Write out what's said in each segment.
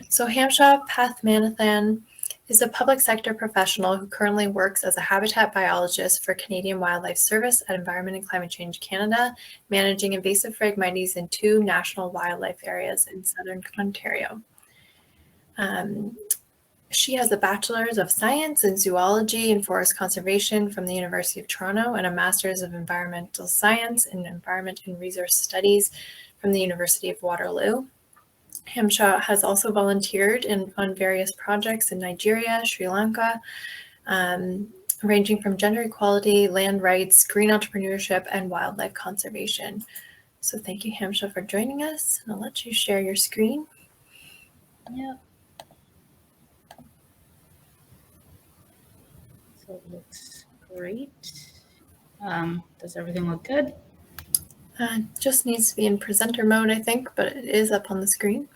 So Hamsha Pathmanathan is a public sector professional who currently works as a habitat biologist for Canadian Wildlife Service at Environment and Climate Change Canada, managing invasive Phragmites in 2 national wildlife areas in southern Ontario. She has a Bachelor's of Science in Zoology and Forest Conservation from the University of Toronto and a Master's of Environmental Science in Environment and Resource Studies from the University of Waterloo. Hamsha has also volunteered on various projects in Nigeria, Sri Lanka, ranging from gender equality, land rights, green entrepreneurship, and wildlife conservation. So thank you, Hamsha, for joining us. And I'll let you share your screen. Yeah. So it looks great. Does everything look good? Just needs to be in presenter mode, I think, but it is up on the screen.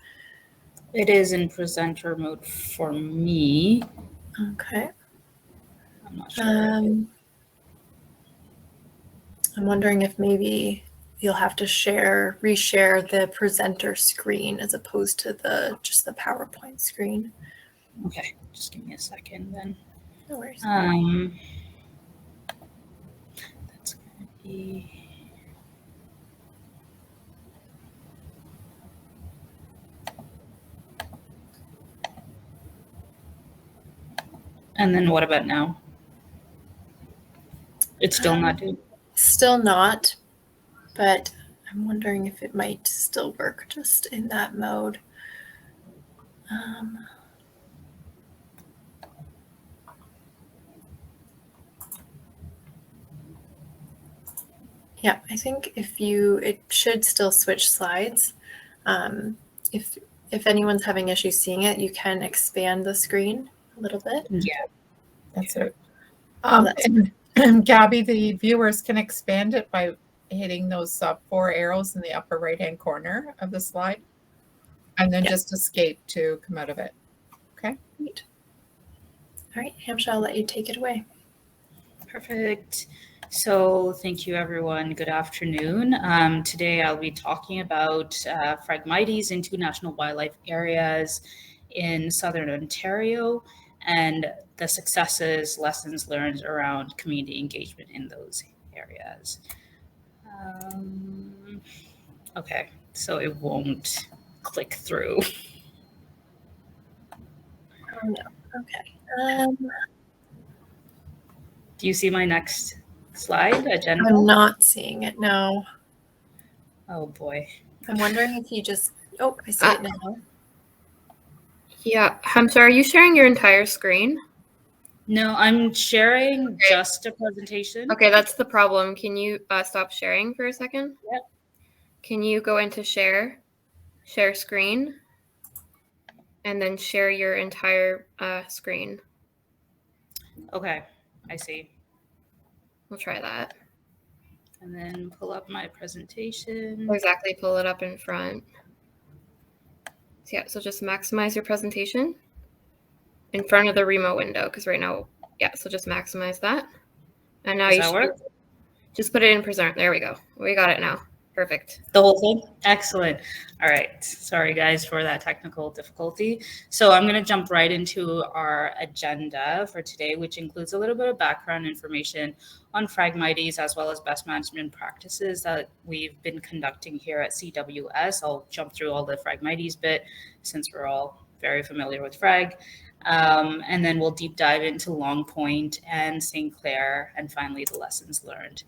It is in presenter mode for me. Okay. I'm not sure. I'm wondering if maybe you'll have to reshare the presenter screen as opposed to just the PowerPoint screen. Okay, just give me a second then. No worries. That's gonna be. And then what about now? It's still not doing. Still not, but I'm wondering if it might still work just in that mode. Yeah, I think it should still switch slides. If anyone's having issues seeing it, you can expand the screen a little bit. Yeah, that's it. And Gabby, the viewers can expand it by hitting those 4 arrows in the upper right-hand corner of the slide, and then just escape to come out of it. Okay. Great. All right, Hamsha, I'll let you take it away. Perfect. So thank you, everyone. Good afternoon. Today I'll be talking about Phragmites in 2 national wildlife areas in southern Ontario and the successes, lessons learned around community engagement in those areas. Okay, so it won't click through. Oh no. Okay. Do you see my next slide, agenda? I'm not seeing it, no. Oh boy. I'm wondering if you just, I see it now. Yeah, Hamsha, are you sharing your entire screen? No, I'm sharing just a presentation. Okay, that's the problem. Can you stop sharing for a second? Yep. Can you go into share screen, and then share your entire screen? Okay, I see. We'll try that. And then pull up my presentation. Exactly, pull it up in front. So yeah, so just maximize your presentation in front of the remote window, because right now, so just maximize that. And now Does that work? Just put it in present. There we go. We got it now. Perfect. The whole thing? Excellent. All right. Sorry, guys, for that technical difficulty. So I'm going to jump right into our agenda for today, which includes a little bit of background information on Phragmites as well as best management practices that we've been conducting here at CWS. I'll jump through all the Phragmites bit since we're all very familiar with Phrag. And then we'll deep dive into Long Point and St. Clair, and finally the lessons learned.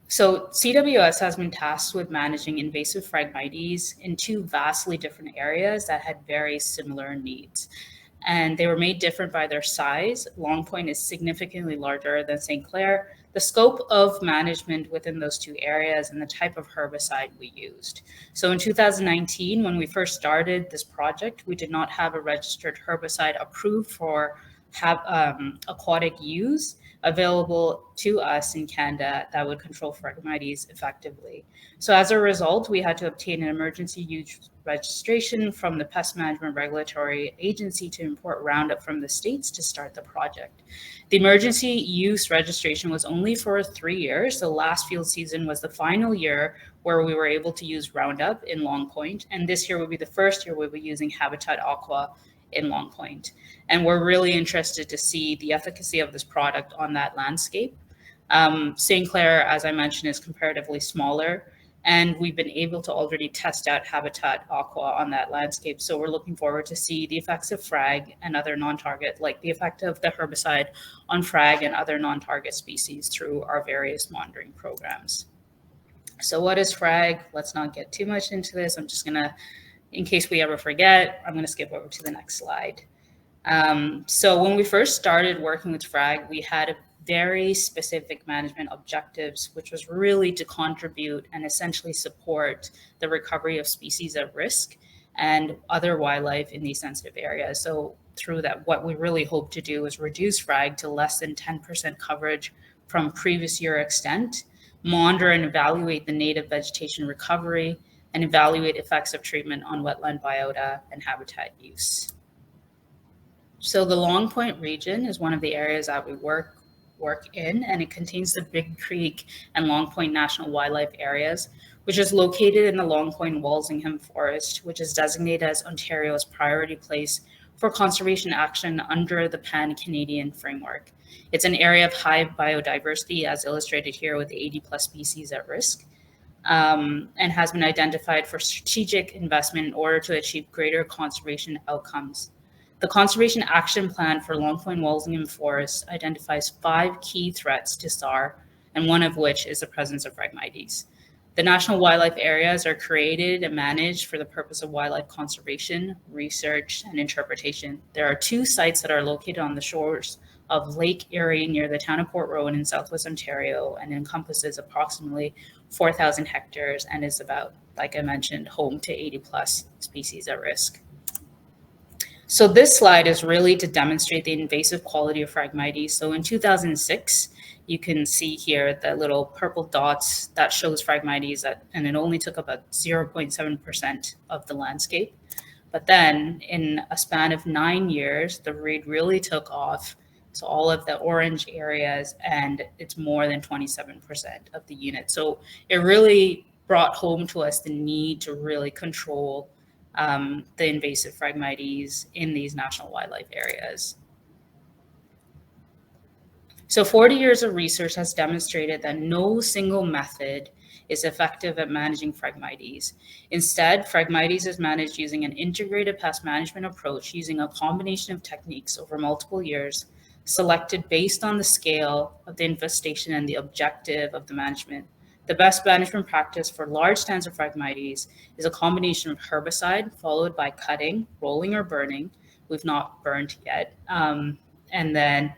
So CWS has been tasked with managing invasive Phragmites in 2 vastly different areas that had very similar needs. And they were made different by their size. Long Point is significantly larger than St. Clair. The scope of management within those 2 areas and the type of herbicide we used. So in 2019, when we first started this project, we did not have a registered herbicide approved for aquatic use, available to us in Canada that would control Phragmites effectively. So as a result, we had to obtain an emergency use registration from the Pest Management Regulatory Agency to import Roundup from the States to start the project. The emergency use registration was only for 3 years. The last field season was the final year where we were able to use Roundup in Long Point. And this year will be the first year we'll be using Habitat Aqua in Long Point. And we're really interested to see the efficacy of this product on that landscape. St. Clair, as I mentioned, is comparatively smaller, and we've been able to already test out Habitat Aqua on that landscape. So we're looking forward to see the effects of Phrag and other non-target, like the effect of the herbicide on Phrag and other non-target species through our various monitoring programs. So what is Phrag? Let's not get too much into this. I'm just gonna, in case we ever forget, I'm gonna skip over to the next slide. So when we first started working with Phrag, we had very specific management objectives, which was really to contribute and essentially support the recovery of species at risk and other wildlife in these sensitive areas. So through that, what we really hope to do is reduce Phrag to less than 10% coverage from previous year extent, monitor and evaluate the native vegetation recovery, and evaluate effects of treatment on wetland biota and habitat use. So the Long Point region is one of the areas that we work in, and it contains the Big Creek and Long Point National Wildlife Areas, which is located in the Long Point Walsingham Forest, which is designated as Ontario's priority place for conservation action under the Pan-Canadian framework. It's an area of high biodiversity, as illustrated here with 80+ species at risk, and has been identified for strategic investment in order to achieve greater conservation outcomes. The Conservation Action Plan for Long Point Walsingham Forest identifies 5 key threats to SAR, and one of which is the presence of Phragmites. The national wildlife areas are created and managed for the purpose of wildlife conservation, research, and interpretation. There are 2 sites that are located on the shores of Lake Erie near the town of Port Rowan in Southwest Ontario, and encompasses approximately 4,000 hectares and is about, like I mentioned, home to 80+ species at risk. So this slide is really to demonstrate the invasive quality of Phragmites. So in 2006, you can see here the little purple dots that shows Phragmites, and it only took about 0.7% of the landscape. But then in a span of 9 years, the reed really took off. So all of the orange areas, and it's more than 27% of the unit. So it really brought home to us the need to really control the invasive Phragmites in these national wildlife areas. So 40 years of research has demonstrated that no single method is effective at managing Phragmites. Instead, Phragmites is managed using an integrated pest management approach using a combination of techniques over multiple years, selected based on the scale of the infestation and the objective of the management. The best management practice for large stands of Phragmites is a combination of herbicide followed by cutting, rolling, or burning. We've not burned yet. And then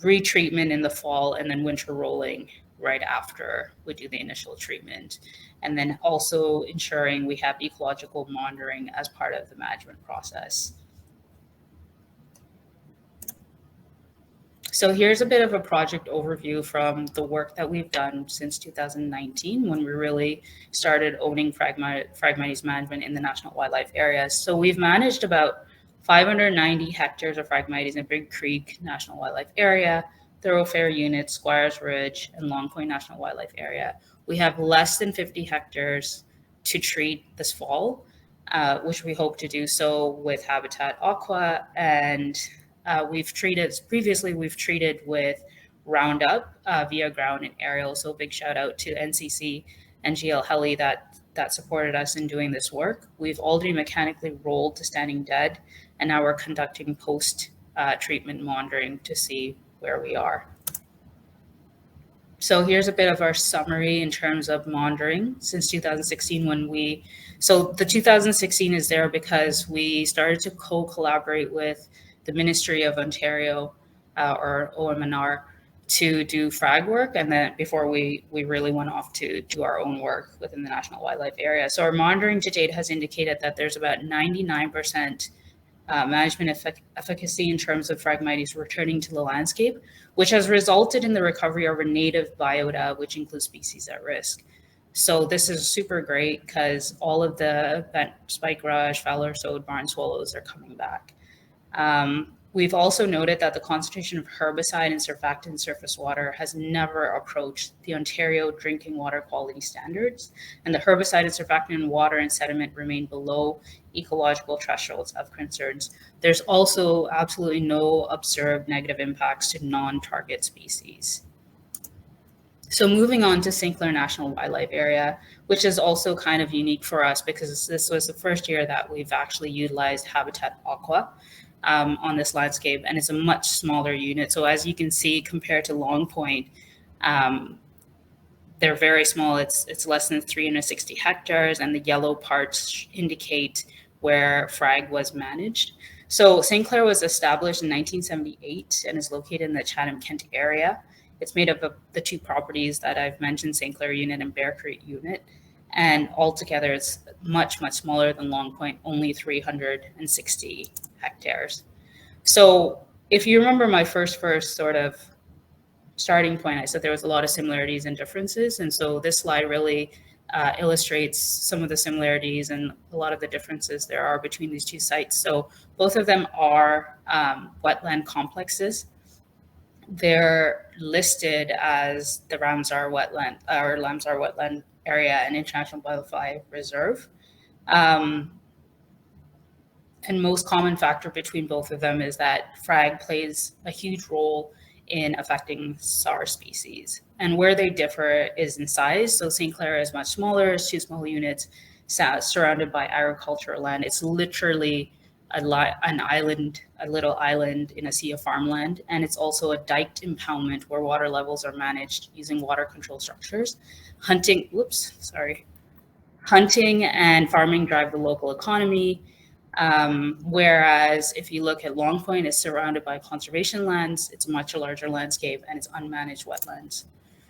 retreatment in the fall, and then winter rolling right after we do the initial treatment. And then also ensuring we have ecological monitoring as part of the management process. So here's a bit of a project overview from the work that we've done since 2019, when we really started owning Phragmites management in the national wildlife areas. So we've managed about 590 hectares of Phragmites in Big Creek National Wildlife Area, Thoroughfare Unit, Squires Ridge, and Long Point National Wildlife Area. We have less than 50 hectares to treat this fall, which we hope to do so with Habitat Aqua, and we've treated with Roundup via ground and aerial. So big shout out to NCC and GL Heli that supported us in doing this work. We've already mechanically rolled to standing dead, and now we're conducting post-treatment monitoring to see where we are. So here's a bit of our summary in terms of monitoring since 2016 so the 2016 is there because we started to co-collaborate with the Ministry of Ontario or OMNR to do Phrag work, and then before we really went off to do our own work within the national wildlife area. So our monitoring to date has indicated that there's about 99% management efficacy in terms of Phragmites returning to the landscape, which has resulted in the recovery of a native biota, which includes species at risk. So this is super great because all of the bent spike rush, Fowler-toed barn swallows are coming back. We've also noted that the concentration of herbicide and surfactant surface water has never approached the Ontario drinking water quality standards, and the herbicide and surfactant in water and sediment remain below ecological thresholds of concerns. There's also absolutely no observed negative impacts to non-target species. So moving on to St. Clair National Wildlife Area, which is also kind of unique for us because this was the first year that we've actually utilized Habitat Aqua on this landscape, and it's a much smaller unit. So as you can see, compared to Long Point, they're very small. It's less than 360 hectares, and the yellow parts indicate where Phrag was managed. So St. Clair was established in 1978 and is located in the Chatham-Kent area. It's made up of the two properties that I've mentioned, St. Clair Unit and Bear Creek Unit. And altogether, it's much, much smaller than Long Point, only 360 hectares. So if you remember my first sort of starting point, I said there was a lot of similarities and differences. And so this slide really illustrates some of the similarities and a lot of the differences there are between these two sites. So both of them are wetland complexes. They're listed as the Ramsar wetland or Lamsar wetland area and International Wildlife Reserve. And most common factor between both of them is that Phrag plays a huge role in affecting SAR species. And where they differ is in size. So St. Clair is much smaller, it's two small units surrounded by agricultural land. It's literally an island, a little island in a sea of farmland. And it's also a diked impoundment where water levels are managed using water control structures. Hunting and farming drive the local economy. Whereas if you look at Long Point, it's surrounded by conservation lands, it's a much larger landscape, and it's unmanaged wetlands.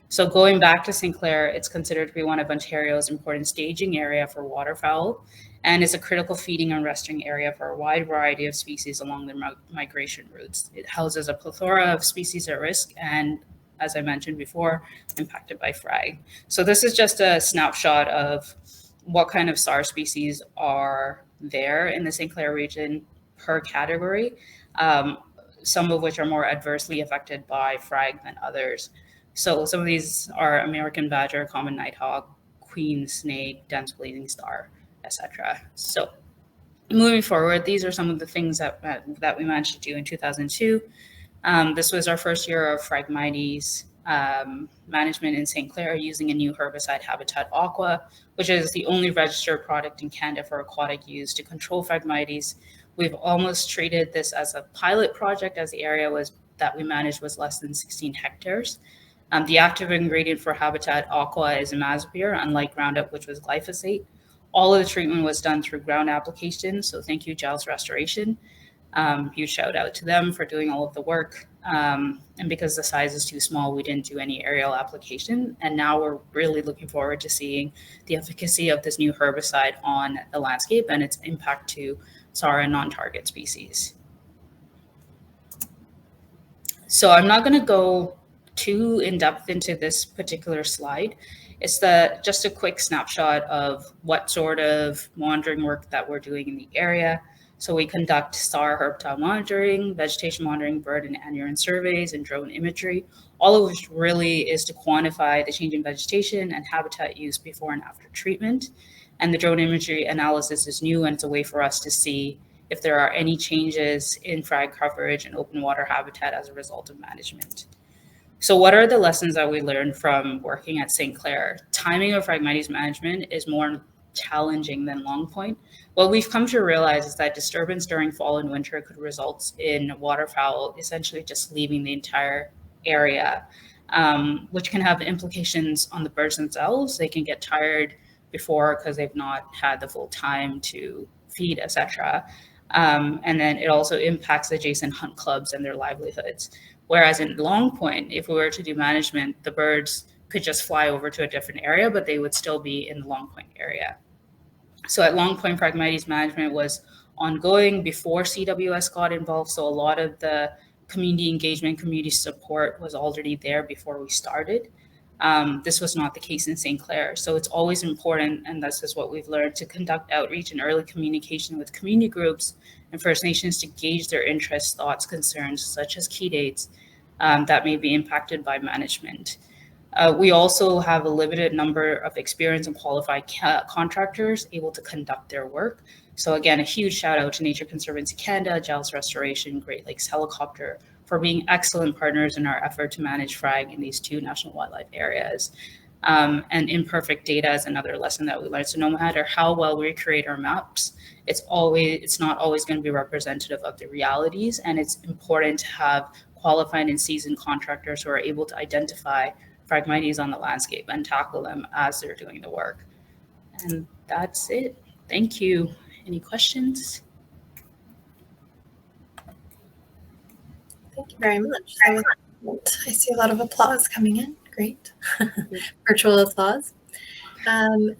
So going back to St. Clair, it's considered to be one of Ontario's important staging area for waterfowl, and is a critical feeding and resting area for a wide variety of species along their migration routes. It houses a plethora of species at risk and, as I mentioned before, impacted by Phrag. So this is just a snapshot of what kind of SAR species are there in the St. Clair region per category, some of which are more adversely affected by Phrag than others. So some of these are American badger, common nighthawk, queen snake, dense blazing star, etc. So moving forward, these are some of the things that we managed to do in 2002. This was our first year of Phragmites management in St. Clair using a new herbicide, Habitat Aqua, which is the only registered product in Canada for aquatic use to control Phragmites. We've almost treated this as a pilot project, as the area that we managed was less than 16 hectares. The active ingredient for Habitat Aqua is imazapyr, unlike Roundup, which was glyphosate. All of the treatment was done through ground application, so thank you, Giles Restoration. Huge shout out to them for doing all of the work. And because the size is too small, we didn't do any aerial application. And now we're really looking forward to seeing the efficacy of this new herbicide on the landscape and its impact to SAR and non-target species. So I'm not going to go too in depth into this particular slide. It's just a quick snapshot of what sort of monitoring work that we're doing in the area. So we conduct SAR herptile monitoring, vegetation monitoring, bird and anurine surveys, and drone imagery, all of which really is to quantify the change in vegetation and habitat use before and after treatment. And the drone imagery analysis is new, and it's a way for us to see if there are any changes in Phrag coverage and open water habitat as a result of management. So what are the lessons that we learned from working at St. Clair? Timing of Phragmites management is more challenging than Long Point. What we've come to realize is that disturbance during fall and winter could result in waterfowl essentially just leaving the entire area, which can have implications on the birds themselves. They can get tired before because they've not had the full time to feed, etc. And then it also impacts adjacent hunt clubs and their livelihoods. Whereas in Long Point, if we were to do management, the birds could just fly over to a different area, but they would still be in the Long Point area. So at Long Point, Phragmites management was ongoing before CWS got involved. So a lot of the community engagement, community support was already there before we started. This was not the case in St. Clair. So it's always important, and this is what we've learned, to conduct outreach and early communication with community groups and First Nations to gauge their interests, thoughts, concerns, such as key dates that may be impacted by management. We also have a limited number of experienced and qualified contractors able to conduct their work. So again, a huge shout out to Nature Conservancy Canada, Giles Restoration, Great Lakes Helicopter for being excellent partners in our effort to manage frag in these 2 national wildlife areas. And imperfect data is another lesson that we learned. So no matter how well we create our maps, it's not always going to be representative of the realities. And it's important to have qualified and seasoned contractors who are able to identify Phragmites on the landscape and tackle them as they're doing the work. And that's it. Thank you. Any questions? Thank you very much. I see a lot of applause coming in. Great. Virtual applause.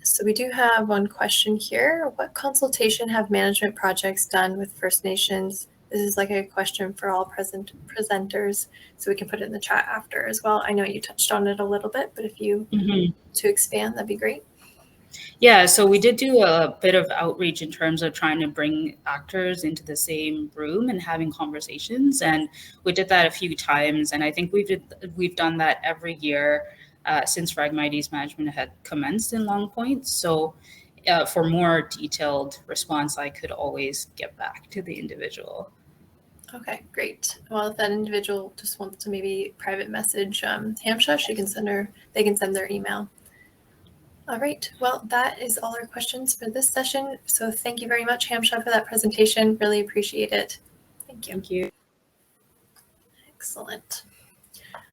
So we do have one question here. What consultation have management projects done with First Nations? This is like a question for all presenters, so we can put it in the chat after as well. I know you touched on it a little bit, but if you to expand, that'd be great. Yeah, so we did do a bit of outreach in terms of trying to bring actors into the same room and having conversations, and we did that a few times. And I think we've done that every year since Phragmites management had commenced in Long Point. So for more detailed response, I could always get back to the individual. Okay, great. Well, if that individual just wants to maybe private message Hamsha, they can send their email. All right, well, that is all our questions for this session. So thank you very much, Hamsha, for that presentation. Really appreciate it. Thank you. Thank you. Excellent.